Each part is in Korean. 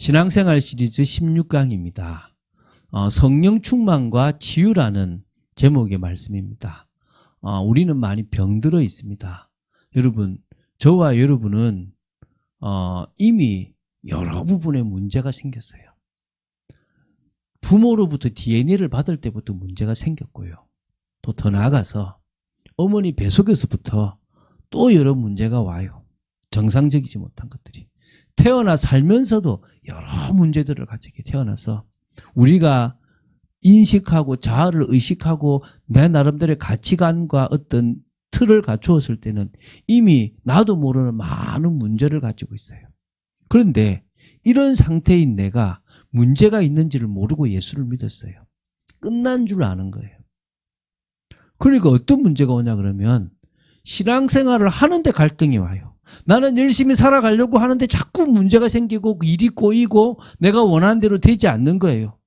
신앙생활 시리즈 16강입니다. 성령 충만과 치유라는 제목의 말씀입니다. 우리는 많이 병들어 있습니다. 여러분, 저와 여러분은 이미 여러 부분에 문제가 생겼어요. 부모로부터 DNA를 받을 때부터 문제가 생겼고요. 또 더 나아가서 어머니 뱃속에서부터 또 여러 문제가 와요. 정상적이지 못한 것들이. 태어나 살면서도 여러 문제들을 가지게 태어나서 우리가 인식하고 자아를 의식하고 내 나름대로의 가치관과 어떤 틀을 갖추었을 때는 이미 나도 모르는 많은 문제를 가지고 있어요. 그런데 이런 상태인 내가 문제가 있는지를 모르고 예수를 믿었어요. 끝난 줄 아는 거예요. 그러니까 어떤 문제가 오냐 그러면 신앙생활을 하는데 갈등이 와요. 나는 열심히 살아가려고 하는데 자꾸 문제가 생기고 일이 꼬이고 내가 원하는 대로 되지 않는 거예요.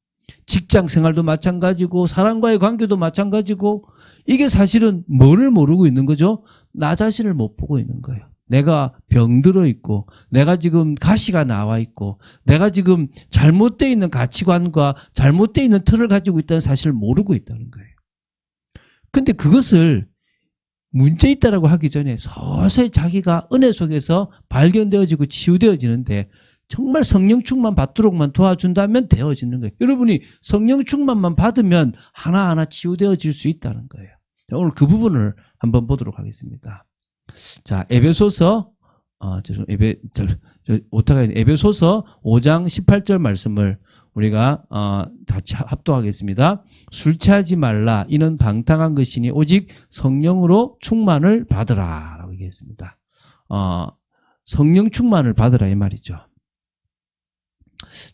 직장 생활도 마찬가지고 사람과의 관계도 마찬가지고 이게 사실은 뭐를 모르고 있는 거죠? 나 자신을 못 보고 있는 거예요. 내가 병들어 있고 내가 지금 가시가 나와 있고 내가 지금 잘못되어 있는 가치관과 잘못되어 있는 틀을 가지고 있다는 사실을 모르고 있다는 거예요. 근데 그것을 문제 있다라고 하기 전에 서서히 자기가 은혜 속에서 발견되어지고 치유되어지는데 정말 성령 충만 받도록만 도와준다면 되어지는 거예요. 여러분이 성령 충만만 받으면 하나하나 치유되어질 수 있다는 거예요. 자, 오늘 그 부분을 한번 보도록 하겠습니다. 자, 에베소서 5장 18절 말씀을 우리가 같이 합독하겠습니다. 술 취하지 말라. 이는 방탕한 것이니 오직 성령으로 충만을 받으라. 라고 얘기했습니다. 성령 충만을 받으라 이 말이죠.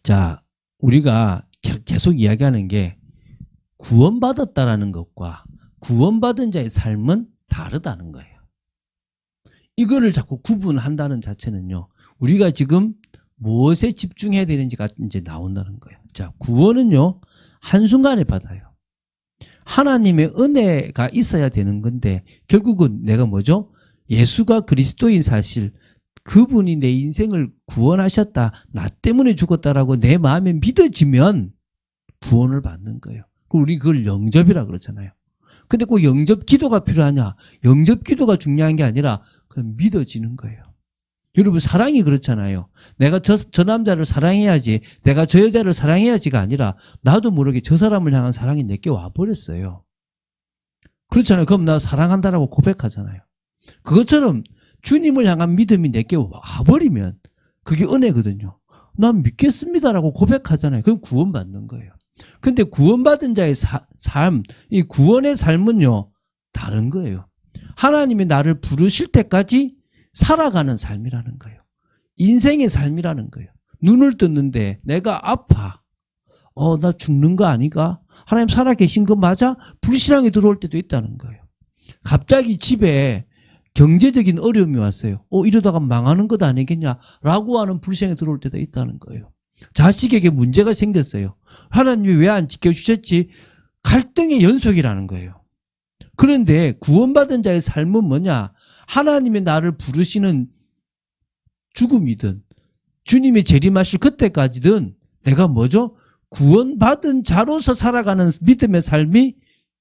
자, 우리가 계속 이야기하는 게 구원받았다라는 것과 구원받은 자의 삶은 다르다는 거예요. 이거를 자꾸 구분한다는 자체는요. 우리가 지금 무엇에 집중해야 되는지가 이제 나온다는 거예요. 자, 구원은요, 한순간에 받아요. 하나님의 은혜가 있어야 되는 건데, 결국은 내가 뭐죠? 예수가 그리스도인 사실, 그분이 내 인생을 구원하셨다, 나 때문에 죽었다라고 내 마음에 믿어지면 구원을 받는 거예요. 우리 그걸 영접이라 그러잖아요. 근데 꼭 영접 기도가 필요하냐? 영접 기도가 중요한 게 아니라 그냥 믿어지는 거예요. 여러분, 사랑이 그렇잖아요. 내가 저 남자를 사랑해야지, 내가 저 여자를 사랑해야지가 아니라 나도 모르게 저 사람을 향한 사랑이 내게 와버렸어요. 그렇잖아요. 그럼 나 사랑한다라고 고백하잖아요. 그것처럼 주님을 향한 믿음이 내게 와버리면 그게 은혜거든요. 난 믿겠습니다라고 고백하잖아요. 그럼 구원받는 거예요. 근데 구원받은 자의 삶, 이 구원의 삶은요, 다른 거예요. 하나님이 나를 부르실 때까지 살아가는 삶이라는 거예요. 인생의 삶이라는 거예요. 눈을 떴는데 내가 아파. 나 죽는 거 아닌가? 하나님 살아계신 거 맞아? 불신앙이 들어올 때도 있다는 거예요. 갑자기 집에 경제적인 어려움이 왔어요. 이러다가 망하는 것 아니겠냐? 라고 하는 불신앙이 들어올 때도 있다는 거예요. 자식에게 문제가 생겼어요. 하나님이 왜 안 지켜주셨지? 갈등의 연속이라는 거예요. 그런데 구원받은 자의 삶은 뭐냐? 하나님이 나를 부르시는 죽음이든 주님이 재림하실 그때까지든 내가 뭐죠? 구원받은 자로서 살아가는 믿음의 삶이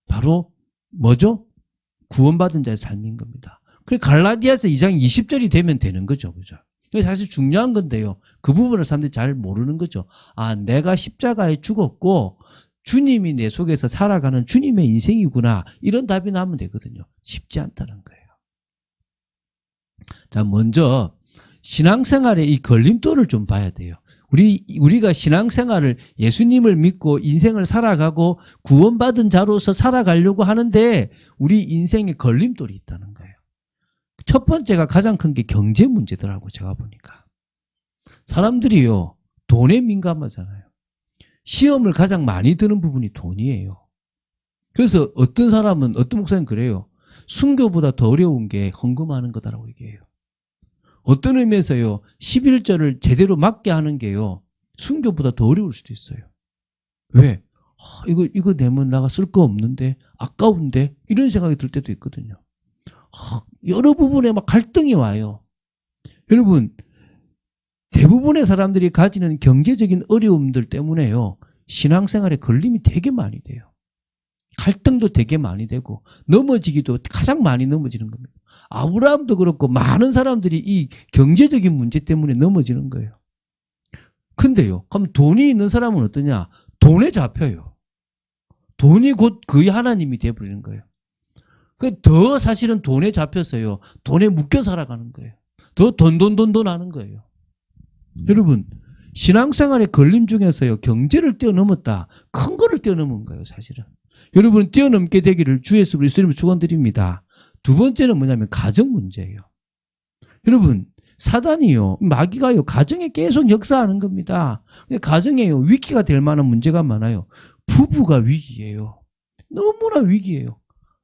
바로 뭐죠? 구원받은 자의 삶인 겁니다. 그래서 갈라디아서 2장 20절이 되면 되는 거죠. 그죠? 이게 사실 중요한 건데요. 그 부분을 사람들이 잘 모르는 거죠. 내가 십자가에 죽었고 주님이 내 속에서 살아가는 주님의 인생이구나. 이런 답이 나오면 되거든요. 쉽지 않다는 거예요. 자, 먼저 신앙생활의 이 걸림돌을 좀 봐야 돼요. 우리가 신앙생활을 예수님을 믿고 인생을 살아가고 구원받은 자로서 살아가려고 하는데 우리 인생에 걸림돌이 있다는 거예요. 첫 번째가 가장 큰 게 경제 문제더라고, 제가 보니까. 사람들이요, 돈에 민감하잖아요. 시험을 가장 많이 드는 부분이 돈이에요. 그래서 어떤 목사님 그래요. 순교보다 더 어려운 게 헌금하는 거다라고 얘기해요. 어떤 의미에서요, 11절을 제대로 맞게 하는 게요, 순교보다 더 어려울 수도 있어요. 왜? 이거 내면 나가 쓸 거 없는데, 아까운데, 이런 생각이 들 때도 있거든요. 여러 부분에 막 갈등이 와요. 여러분, 대부분의 사람들이 가지는 경제적인 어려움들 때문에요. 신앙생활에 걸림이 되게 많이 돼요. 갈등도 되게 많이 되고 넘어지기도 가장 많이 넘어지는 겁니다. 아브라함도 그렇고 많은 사람들이 이 경제적인 문제 때문에 넘어지는 거예요. 근데요, 그럼 돈이 있는 사람은 어떠냐? 돈에 잡혀요. 돈이 곧 거의 하나님이 되어버리는 거예요. 더 사실은 돈에 잡혀서요. 돈에 묶여 살아가는 거예요. 더 돈 하는 거예요. 여러분, 신앙생활의 걸림 중에서요. 경제를 뛰어넘었다. 큰 거를 뛰어넘은 거예요. 사실은. 여러분 뛰어넘게 되기를 주 예수 그리스도 이름으로 축원드립니다. 두 번째는 뭐냐면 가정 문제예요. 여러분 사단이요. 마귀가요. 가정에 계속 역사하는 겁니다. 가정에요. 위기가 될 만한 문제가 많아요. 부부가 위기예요. 너무나 위기예요.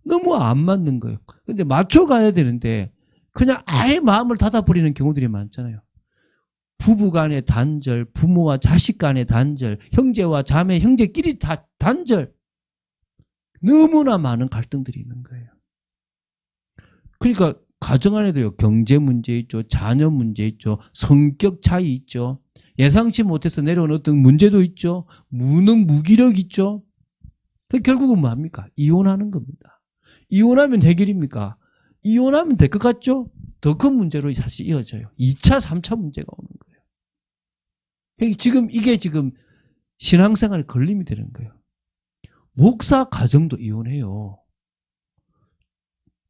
너무 안 맞는 거예요. 근데 맞춰가야 되는데 그냥 아예 마음을 닫아버리는 경우들이 많잖아요. 부부 간의 단절, 부모와 자식 간의 단절, 형제와 자매, 형제끼리 다 단절. 너무나 많은 갈등들이 있는 거예요. 그러니까 가정 안에도요. 경제 문제 있죠. 자녀 문제 있죠. 성격 차이 있죠. 예상치 못해서 내려온 어떤 문제도 있죠. 무능, 무기력 있죠. 결국은 뭐합니까? 이혼하는 겁니다. 이혼하면 해결입니까? 이혼하면 될 것 같죠? 더 큰 문제로 사실 이어져요. 2차, 3차 문제가 오는 거예요. 이게 지금 신앙생활에 걸림이 되는 거예요. 목사 가정도 이혼해요.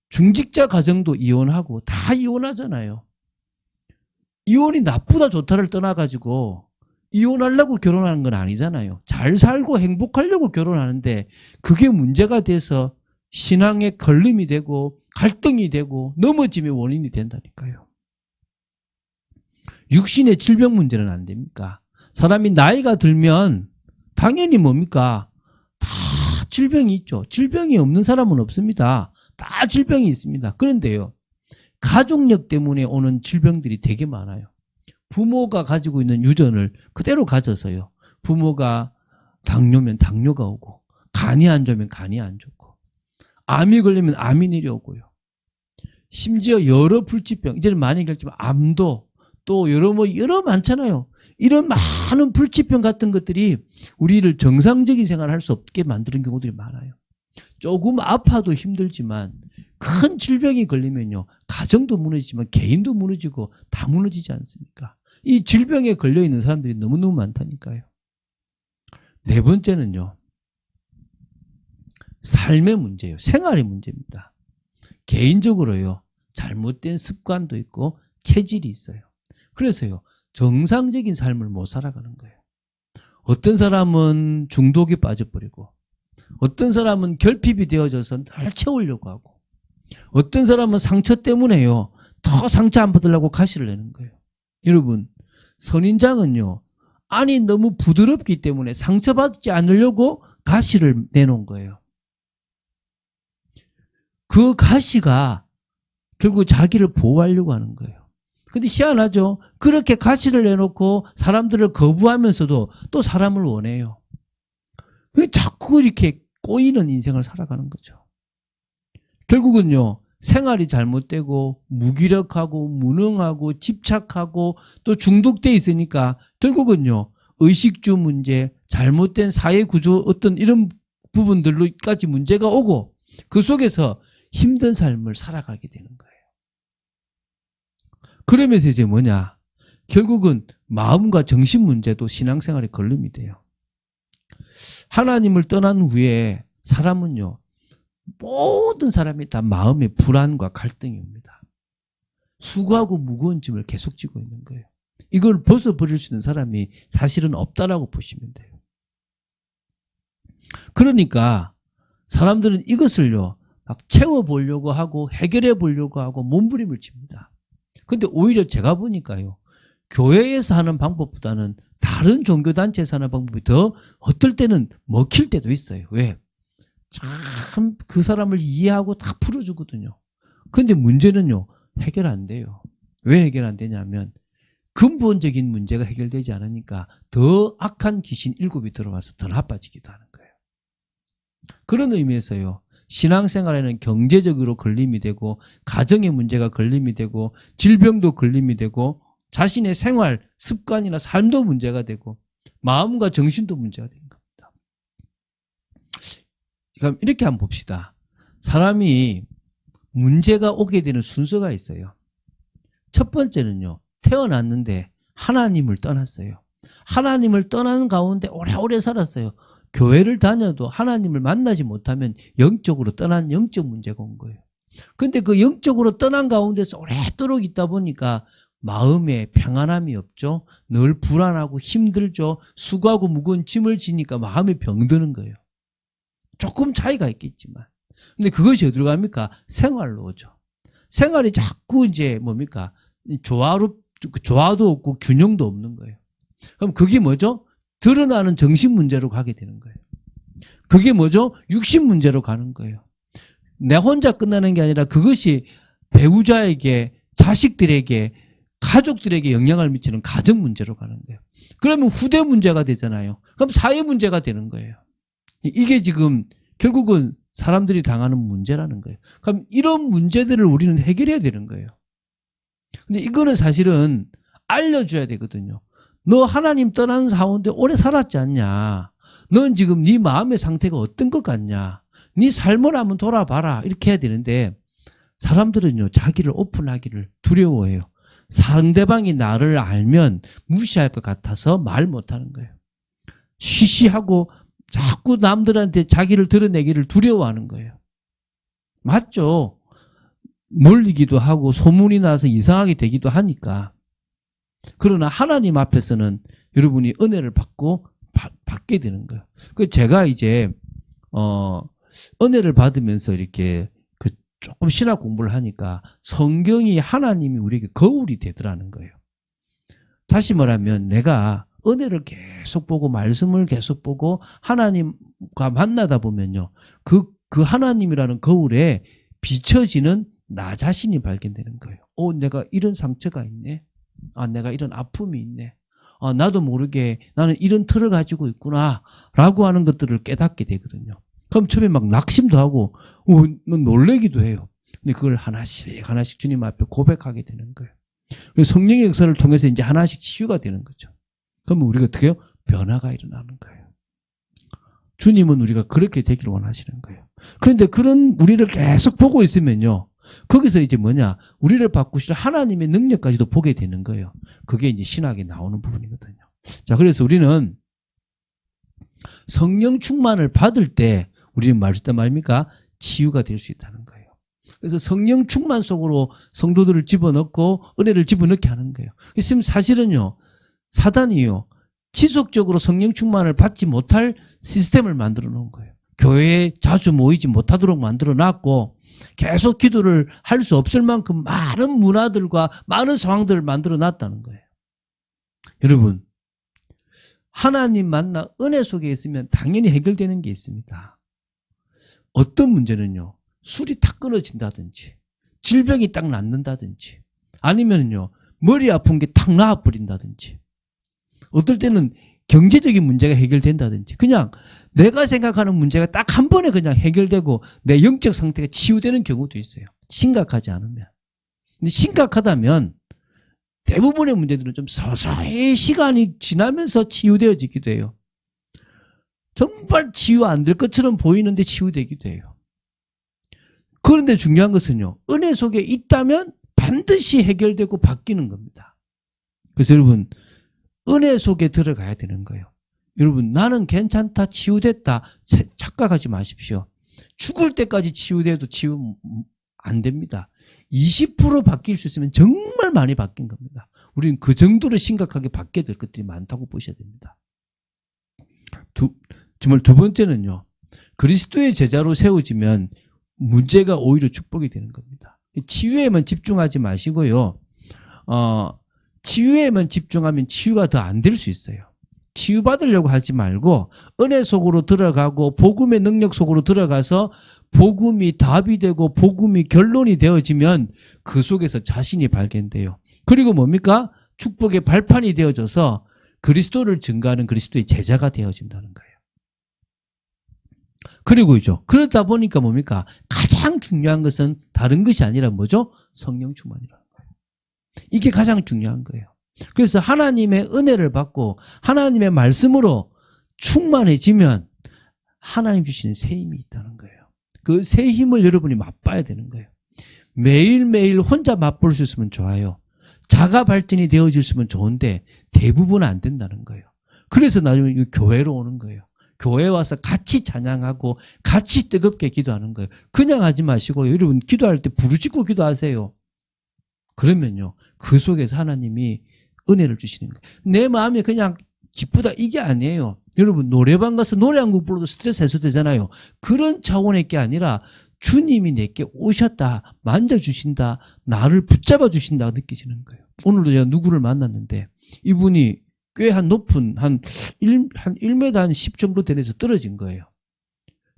중직자 가정도 이혼하고 다 이혼하잖아요. 이혼이 나쁘다 좋다를 떠나가지고 이혼하려고 결혼하는 건 아니잖아요. 잘 살고 행복하려고 결혼하는데 그게 문제가 돼서 신앙에 걸림이 되고 갈등이 되고 넘어짐의 원인이 된다니까요. 육신의 질병 문제는 안 됩니까? 사람이 나이가 들면 당연히 뭡니까? 다 질병이 있죠. 질병이 없는 사람은 없습니다. 다 질병이 있습니다. 그런데요. 가족력 때문에 오는 질병들이 되게 많아요. 부모가 가지고 있는 유전을 그대로 가져서요. 부모가 당뇨면 당뇨가 오고 간이 안 좋으면 간이 안 좋고 암이 걸리면 암이 내려오고요. 심지어 여러 불치병, 이제는 많이 얘기했지만 암도 또 여러 많잖아요. 이런 많은 불치병 같은 것들이 우리를 정상적인 생활을 할 수 없게 만드는 경우들이 많아요. 조금 아파도 힘들지만 큰 질병이 걸리면요. 가정도 무너지지만 개인도 무너지고 다 무너지지 않습니까? 이 질병에 걸려있는 사람들이 너무너무 많다니까요. 네 번째는요. 삶의 문제예요. 생활의 문제입니다. 개인적으로요. 잘못된 습관도 있고 체질이 있어요. 그래서요. 정상적인 삶을 못 살아가는 거예요. 어떤 사람은 중독에 빠져버리고 어떤 사람은 결핍이 되어져서 날 채우려고 하고 어떤 사람은 상처 때문에요. 더 상처 안 받으려고 가시를 내는 거예요. 여러분 선인장은요. 안이 너무 부드럽기 때문에 상처받지 않으려고 가시를 내놓은 거예요. 그 가시가 결국 자기를 보호하려고 하는 거예요. 근데 희한하죠. 그렇게 가시를 내놓고 사람들을 거부하면서도 또 사람을 원해요. 자꾸 이렇게 꼬이는 인생을 살아가는 거죠. 결국은요. 생활이 잘못되고 무기력하고 무능하고 집착하고 또 중독돼 있으니까 결국은요. 의식주 문제, 잘못된 사회구조 어떤 이런 부분들로까지 문제가 오고 그 속에서 힘든 삶을 살아가게 되는 거예요. 그러면서 이제 뭐냐? 결국은 마음과 정신 문제도 신앙생활에 걸림이 돼요. 하나님을 떠난 후에 사람은요. 모든 사람이 다 마음의 불안과 갈등이 옵니다. 수고하고 무거운 짐을 계속 지고 있는 거예요. 이걸 벗어버릴 수 있는 사람이 사실은 없다라고 보시면 돼요. 그러니까 사람들은 이것을요. 막 채워보려고 하고 해결해 보려고 하고 몸부림을 칩니다. 근데 오히려 제가 보니까요. 교회에서 하는 방법보다는 다른 종교단체에서 하는 방법이 더 어떨 때는 먹힐 때도 있어요. 왜? 참 그 사람을 이해하고 다 풀어주거든요. 근데 문제는요. 해결 안 돼요. 왜 해결 안 되냐면 근본적인 문제가 해결되지 않으니까 더 악한 귀신 7이 들어와서 더 나빠지기도 하는 거예요. 그런 의미에서요. 신앙생활에는 경제적으로 걸림이 되고 가정의 문제가 걸림이 되고 질병도 걸림이 되고 자신의 생활, 습관이나 삶도 문제가 되고 마음과 정신도 문제가 되는 겁니다. 그럼 이렇게 한번 봅시다. 사람이 문제가 오게 되는 순서가 있어요. 첫 번째는요. 태어났는데 하나님을 떠났어요. 하나님을 떠난 가운데 오래오래 살았어요. 교회를 다녀도 하나님을 만나지 못하면 영적으로 떠난 영적 문제가 온 거예요. 근데 그 영적으로 떠난 가운데서 오래도록 있다 보니까 마음에 평안함이 없죠. 늘 불안하고 힘들죠. 수고하고 무거운 짐을 지니까 마음이 병드는 거예요. 조금 차이가 있겠지만. 근데 그것이 어디로 갑니까? 생활로 오죠. 생활이 자꾸 이제 뭡니까? 조화도 없고 균형도 없는 거예요. 그럼 그게 뭐죠? 드러나는 정신 문제로 가게 되는 거예요. 그게 뭐죠? 육신 문제로 가는 거예요. 내 혼자 끝나는 게 아니라 그것이 배우자에게, 자식들에게, 가족들에게 영향을 미치는 가정 문제로 가는 거예요. 그러면 후대 문제가 되잖아요. 그럼 사회 문제가 되는 거예요. 이게 지금 결국은 사람들이 당하는 문제라는 거예요. 그럼 이런 문제들을 우리는 해결해야 되는 거예요. 근데 이거는 사실은 알려줘야 되거든요. 너 하나님 떠난 가운데 오래 살았지 않냐? 넌 지금 네 마음의 상태가 어떤 것 같냐? 네 삶을 한번 돌아봐라. 이렇게 해야 되는데 사람들은요, 자기를 오픈하기를 두려워해요. 상대방이 나를 알면 무시할 것 같아서 말 못하는 거예요. 쉬쉬하고 자꾸 남들한테 자기를 드러내기를 두려워하는 거예요. 맞죠? 몰리기도 하고 소문이 나서 이상하게 되기도 하니까. 그러나 하나님 앞에서는 여러분이 은혜를 받게 되는 거예요. 그 제가 이제 은혜를 받으면서 이렇게 조금 신학 공부를 하니까 성경이 하나님이 우리에게 거울이 되더라는 거예요. 다시 말하면 내가 은혜를 계속 보고 말씀을 계속 보고 하나님과 만나다 보면요. 그 하나님이라는 거울에 비춰지는 나 자신이 발견되는 거예요. 내가 이런 상처가 있네. 내가 이런 아픔이 있네. 나도 모르게 나는 이런 틀을 가지고 있구나. 라고 하는 것들을 깨닫게 되거든요. 그럼 처음에 막 낙심도 하고, 놀래기도 해요. 근데 그걸 하나씩 주님 앞에 고백하게 되는 거예요. 성령의 역사를 통해서 이제 하나씩 치유가 되는 거죠. 그러면 우리가 어떻게 해요? 변화가 일어나는 거예요. 주님은 우리가 그렇게 되기를 원하시는 거예요. 그런데 그런 우리를 계속 보고 있으면요. 거기서 이제 뭐냐? 우리를 바꾸실 하나님의 능력까지도 보게 되는 거예요. 그게 이제 신학에 나오는 부분이거든요. 자, 그래서 우리는 성령 충만을 받을 때 우리는 말입니까? 치유가 될 수 있다는 거예요. 그래서 성령 충만 속으로 성도들을 집어넣고 은혜를 집어넣게 하는 거예요. 지금 사실은요, 사단이요, 지속적으로 성령 충만을 받지 못할 시스템을 만들어 놓은 거예요. 교회에 자주 모이지 못하도록 만들어 놨고 계속 기도를 할 수 없을 만큼 많은 문화들과 많은 상황들을 만들어 놨다는 거예요. 여러분, 하나님 만나 은혜 속에 있으면 당연히 해결되는 게 있습니다. 어떤 문제는요, 술이 탁 끊어진다든지 질병이 딱 낫는다든지 아니면요, 머리 아픈 게 탁 나아버린다든지 어떨 때는 경제적인 문제가 해결된다든지 그냥 내가 생각하는 문제가 딱 한 번에 그냥 해결되고 내 영적 상태가 치유되는 경우도 있어요. 심각하지 않으면. 근데 심각하다면 대부분의 문제들은 좀 서서히 시간이 지나면서 치유되어지기도 해요. 정말 치유 안 될 것처럼 보이는데 치유되기도 해요. 그런데 중요한 것은요, 은혜 속에 있다면 반드시 해결되고 바뀌는 겁니다. 그래서 여러분, 은혜 속에 들어가야 되는 거예요. 여러분, 나는 괜찮다, 치유됐다 착각하지 마십시오. 죽을 때까지 치유돼도 치유 안 됩니다. 20% 바뀔 수 있으면 정말 많이 바뀐 겁니다. 우리는 그 정도로 심각하게 바뀌어야 될 것들이 많다고 보셔야 됩니다. 정말 두 번째는요, 그리스도의 제자로 세워지면 문제가 오히려 축복이 되는 겁니다. 치유에만 집중하지 마시고요. 치유에만 집중하면 치유가 더 안 될 수 있어요. 치유받으려고 하지 말고 은혜 속으로 들어가고 복음의 능력 속으로 들어가서 복음이 답이 되고 복음이 결론이 되어지면 그 속에서 자신이 발견돼요. 그리고 뭡니까? 축복의 발판이 되어져서 그리스도를 증거하는 그리스도의 제자가 되어진다는 거예요. 그리고죠, 그러다 보니까 뭡니까? 가장 중요한 것은 다른 것이 아니라 뭐죠? 성령 충만이라는 거예요. 이게 가장 중요한 거예요. 그래서 하나님의 은혜를 받고 하나님의 말씀으로 충만해지면 하나님 주시는 새 힘이 있다는 거예요. 그 새 힘을 여러분이 맛봐야 되는 거예요. 매일매일 혼자 맛볼 수 있으면 좋아요. 자가 발전이 되어졌으면 좋은데 대부분은 안 된다는 거예요. 그래서 나중에 교회로 오는 거예요. 교회 와서 같이 찬양하고 같이 뜨겁게 기도하는 거예요. 그냥 하지 마시고 여러분 기도할 때 부르짖고 기도하세요. 그러면요 그 속에서 하나님이 은혜를 주시는 거예요. 내 마음이 그냥 기쁘다 이게 아니에요. 여러분 노래방 가서 노래 한 곡 불러도 스트레스 해소되잖아요. 그런 차원의 게 아니라 주님이 내게 오셨다, 만져주신다, 나를 붙잡아 주신다 느껴지는 거예요. 오늘도 제가 누구를 만났는데 이분이 꽤 한 높은 한 1m 한 10 정도 되는 데서 떨어진 거예요.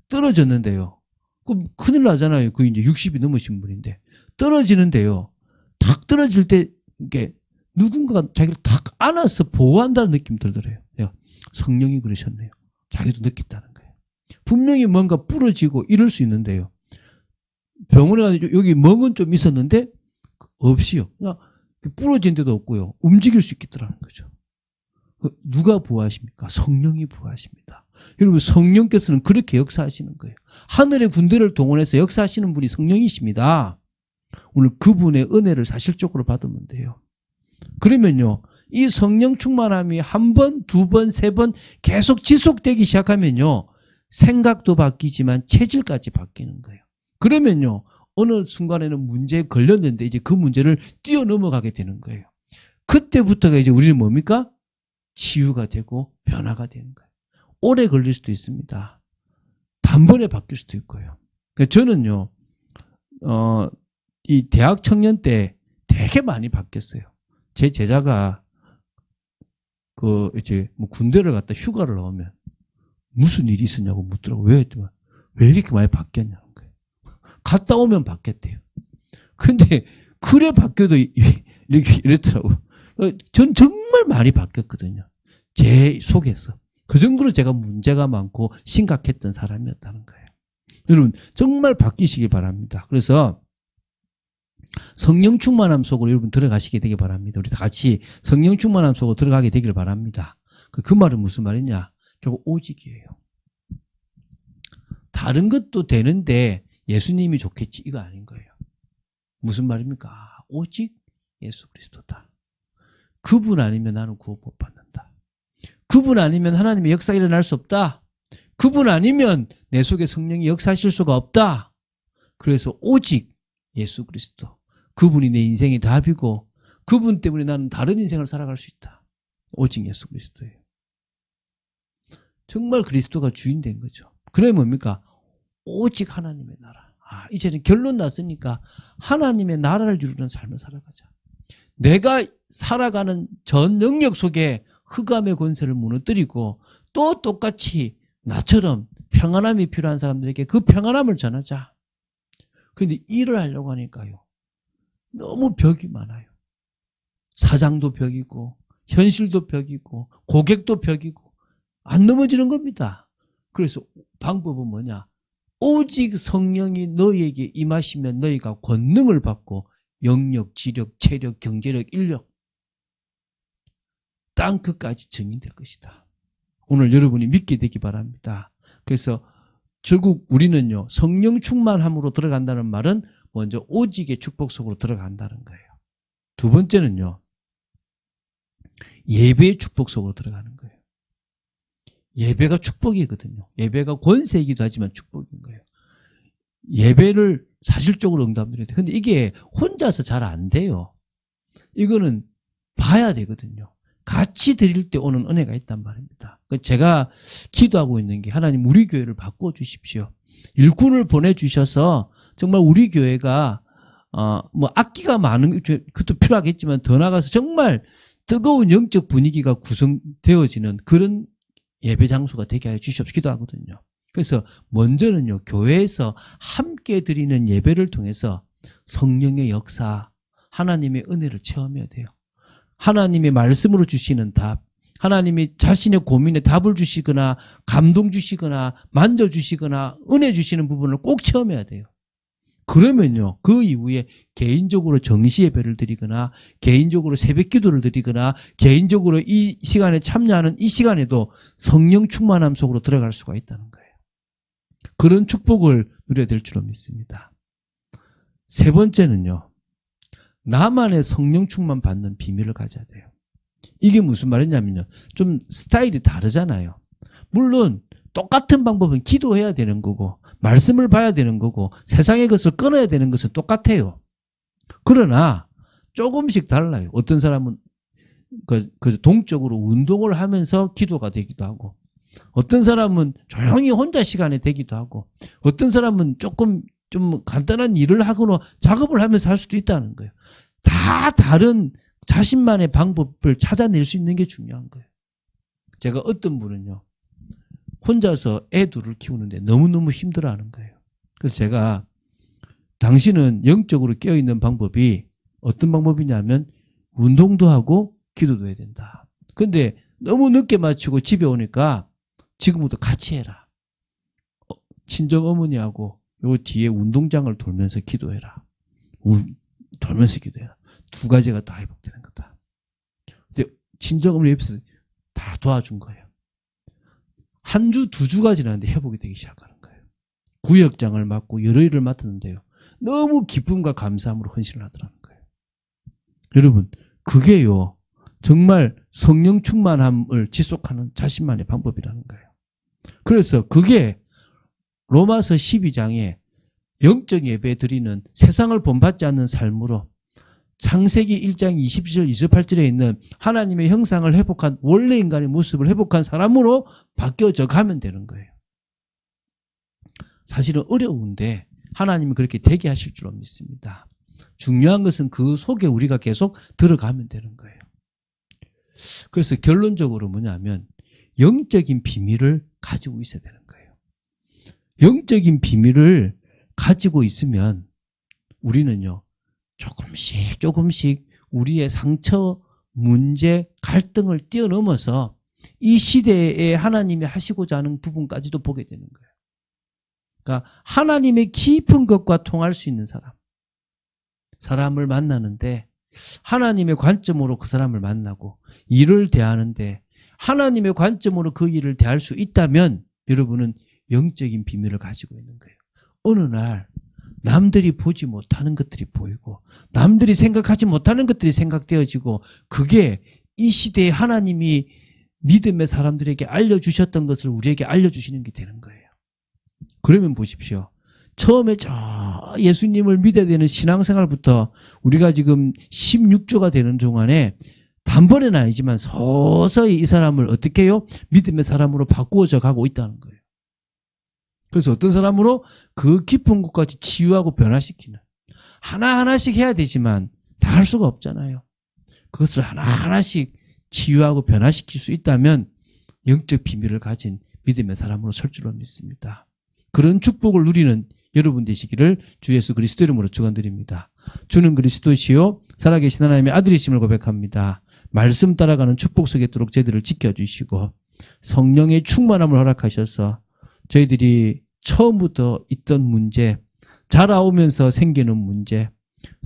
떨어졌는데요. 그럼 큰일 나잖아요. 그 이제 60이 넘으신 분인데 떨어지는데요. 탁 떨어질 때 이게 누군가가 자기를 탁 안아서 보호한다는 느낌 들더래요. 성령이 그러셨네요. 자기도 느꼈다는 거예요. 분명히 뭔가 부러지고 이럴 수 있는데요. 병원에 가서 여기 멍은 좀 있었는데 없이요. 그냥 부러진 데도 없고요. 움직일 수 있겠더라는 거죠. 누가 부하십니까? 성령이 부하십니다. 여러분 성령께서는 그렇게 역사하시는 거예요. 하늘의 군대를 동원해서 역사하시는 분이 성령이십니다. 오늘 그분의 은혜를 사실적으로 받으면 돼요. 그러면요 이 성령 충만함이 한 번, 두 번, 세 번 계속 지속되기 시작하면요 생각도 바뀌지만 체질까지 바뀌는 거예요. 그러면요 어느 순간에는 문제에 걸렸는데 이제 그 문제를 뛰어넘어가게 되는 거예요. 그때부터가 이제 우리는 뭡니까? 치유가 되고 변화가 되는 거예요. 오래 걸릴 수도 있습니다. 단번에 바뀔 수도 있고요. 그러니까 저는요 이 대학 청년 때 되게 많이 바뀌었어요. 제 제자가 이제 뭐 군대를 갔다 휴가를 나오면 무슨 일이 있었냐고 묻더라고요. 왜 이렇게 많이 바뀌었냐는 거예요. 갔다 오면 바뀌었대요. 근데 그래 바뀌어도 이랬더라고요. 전 정말 많이 바뀌었거든요. 제 속에서. 그 정도로 제가 문제가 많고 심각했던 사람이었다는 거예요. 여러분 정말 바뀌시기 바랍니다. 그래서 성령 충만함 속으로 여러분 들어가시게 되길 바랍니다. 우리 다 같이 성령 충만함 속으로 들어가게 되길 바랍니다. 그 말은 무슨 말이냐? 결국 오직이에요. 다른 것도 되는데 예수님이 좋겠지 이거 아닌 거예요. 무슨 말입니까? 오직 예수 그리스도다. 그분 아니면 나는 구원 못 받는다. 그분 아니면 하나님의 역사가 일어날 수 없다. 그분 아니면 내 속에 성령이 역사하실 수가 없다. 그래서 오직 예수 그리스도. 그분이 내 인생의 답이고 그분 때문에 나는 다른 인생을 살아갈 수 있다. 오직 예수 그리스도예요. 정말 그리스도가 주인 된 거죠. 그래 뭡니까? 오직 하나님의 나라. 이제는 결론 났으니까 하나님의 나라를 이루는 삶을 살아가자. 내가 살아가는 전 영역 속에 흑암의 권세를 무너뜨리고 또 똑같이 나처럼 평안함이 필요한 사람들에게 그 평안함을 전하자. 그런데 일을 하려고 하니까요. 너무 벽이 많아요. 사장도 벽이고 현실도 벽이고 고객도 벽이고 안 넘어지는 겁니다. 그래서 방법은 뭐냐? 오직 성령이 너희에게 임하시면 너희가 권능을 받고 영력, 지력, 체력, 경제력, 인력 땅끝까지 증인될 것이다. 오늘 여러분이 믿게 되기 바랍니다. 그래서 결국 우리는요 성령 충만함으로 들어간다는 말은 먼저 오직의 축복 속으로 들어간다는 거예요. 두 번째는요 예배의 축복 속으로 들어가는 거예요. 예배가 축복이거든요. 예배가 권세이기도 하지만 축복인 거예요. 예배를 사실적으로 응답드려야 돼요. 근데 이게 혼자서 잘 안 돼요. 이거는 봐야 되거든요. 같이 드릴 때 오는 은혜가 있단 말입니다. 제가 기도하고 있는 게 하나님 우리 교회를 바꿔주십시오. 일꾼을 보내주셔서 정말 우리 교회가 뭐 악기가 많은 그것도 필요하겠지만 더 나아가서 정말 뜨거운 영적 분위기가 구성되어지는 그런 예배 장소가 되게 하여 주시옵소서 기도하거든요. 그래서 먼저는요 교회에서 함께 드리는 예배를 통해서 성령의 역사, 하나님의 은혜를 체험해야 돼요. 하나님의 말씀으로 주시는 답, 하나님이 자신의 고민에 답을 주시거나 감동 주시거나 만져주시거나 은혜 주시는 부분을 꼭 체험해야 돼요. 그러면요, 그 이후에 개인적으로 정시 예배를 드리거나 개인적으로 새벽 기도를 드리거나 개인적으로 이 시간에 참여하는 이 시간에도 성령 충만함 속으로 들어갈 수가 있다는 거예요. 그런 축복을 누려야 될 줄로 믿습니다. 세 번째는요, 나만의 성령 충만 받는 비밀을 가져야 돼요. 이게 무슨 말이냐면요, 좀 스타일이 다르잖아요. 물론 똑같은 방법은 기도해야 되는 거고 말씀을 봐야 되는 거고 세상의 것을 끊어야 되는 것은 똑같아요. 그러나 조금씩 달라요. 어떤 사람은 그 동적으로 운동을 하면서 기도가 되기도 하고, 어떤 사람은 조용히 혼자 시간에 되기도 하고, 어떤 사람은 조금 좀 간단한 일을 하거나 작업을 하면서 할 수도 있다는 거예요. 다 다른 자신만의 방법을 찾아낼 수 있는 게 중요한 거예요. 제가 어떤 분은요, 혼자서 애 둘을 키우는데 너무너무 힘들어하는 거예요. 그래서 제가 당신은 영적으로 깨어있는 방법이 어떤 방법이냐면 운동도 하고 기도도 해야 된다. 근데 너무 늦게 마치고 집에 오니까 지금부터 같이 해라. 친정 어머니하고 요 뒤에 운동장을 돌면서 기도해라. 돌면서 기도해라. 두 가지가 다 회복되는 거다. 근데 친정 어머니 옆에서 다 도와준 거예요. 한 주, 두 주가 지났는데 회복이 되기 시작하는 거예요. 구역장을 맡고 여러 일을 맡았는데요, 너무 기쁨과 감사함으로 헌신을 하더라는 거예요. 여러분, 그게요, 정말 성령 충만함을 지속하는 자신만의 방법이라는 거예요. 그래서 그게 로마서 12장에 영적 예배 드리는 세상을 본받지 않는 삶으로 창세기 1장 20절 28절에 있는 하나님의 형상을 회복한, 원래 인간의 모습을 회복한 사람으로 바뀌어져 가면 되는 거예요. 사실은 어려운데 하나님은 그렇게 되게 하실 줄로 믿습니다. 중요한 것은 그 속에 우리가 계속 들어가면 되는 거예요. 그래서 결론적으로 뭐냐면 영적인 비밀을 가지고 있어야 되는 거예요. 영적인 비밀을 가지고 있으면 우리는요, 조금씩 우리의 상처, 문제, 갈등을 뛰어넘어서 이 시대에 하나님이 하시고자 하는 부분까지도 보게 되는 거예요. 그러니까 하나님의 깊은 것과 통할 수 있는 사람을 만나는데 하나님의 관점으로 그 사람을 만나고 일을 대하는데 하나님의 관점으로 그 일을 대할 수 있다면 여러분은 영적인 비밀을 가지고 있는 거예요. 어느 날 남들이 보지 못하는 것들이 보이고 남들이 생각하지 못하는 것들이 생각되어지고, 그게 이 시대에 하나님이 믿음의 사람들에게 알려주셨던 것을 우리에게 알려주시는 게 되는 거예요. 그러면 보십시오. 처음에 예수님을 믿어야 되는 신앙생활부터 우리가 지금 16주가 되는 동안에 단번에는 아니지만 서서히 이 사람을 어떻게 해요? 믿음의 사람으로 바꾸어져 가고 있다는 거예요. 그래서 어떤 사람으로 그 깊은 곳까지 치유하고 변화시키는, 하나하나씩 해야 되지만 다 할 수가 없잖아요. 그것을 하나하나씩 치유하고 변화시킬 수 있다면 영적 비밀을 가진 믿음의 사람으로 설 줄로 믿습니다. 그런 축복을 누리는 여러분 되시기를 주 예수 그리스도 이름으로 축원드립니다. 주는 그리스도시요 살아계신 하나님의 아들이심을 고백합니다. 말씀 따라가는 축복 속에 있도록 저희들을 지켜주시고 성령의 충만함을 허락하셔서 저희들이 처음부터 있던 문제, 자라오면서 생기는 문제,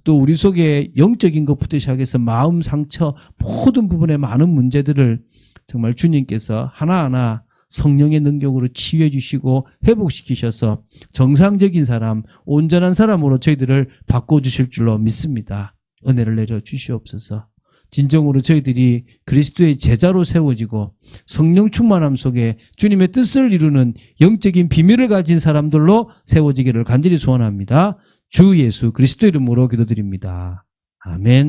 또 우리 속에 영적인 것부터 시작해서 마음 상처 모든 부분의 많은 문제들을 정말 주님께서 하나하나 성령의 능력으로 치유해 주시고 회복시키셔서 정상적인 사람, 온전한 사람으로 저희들을 바꿔주실 줄로 믿습니다. 은혜를 내려 주시옵소서. 진정으로 저희들이 그리스도의 제자로 세워지고 성령 충만함 속에 주님의 뜻을 이루는 영적인 비밀을 가진 사람들로 세워지기를 간절히 소원합니다. 주 예수 그리스도 이름으로 기도드립니다. 아멘.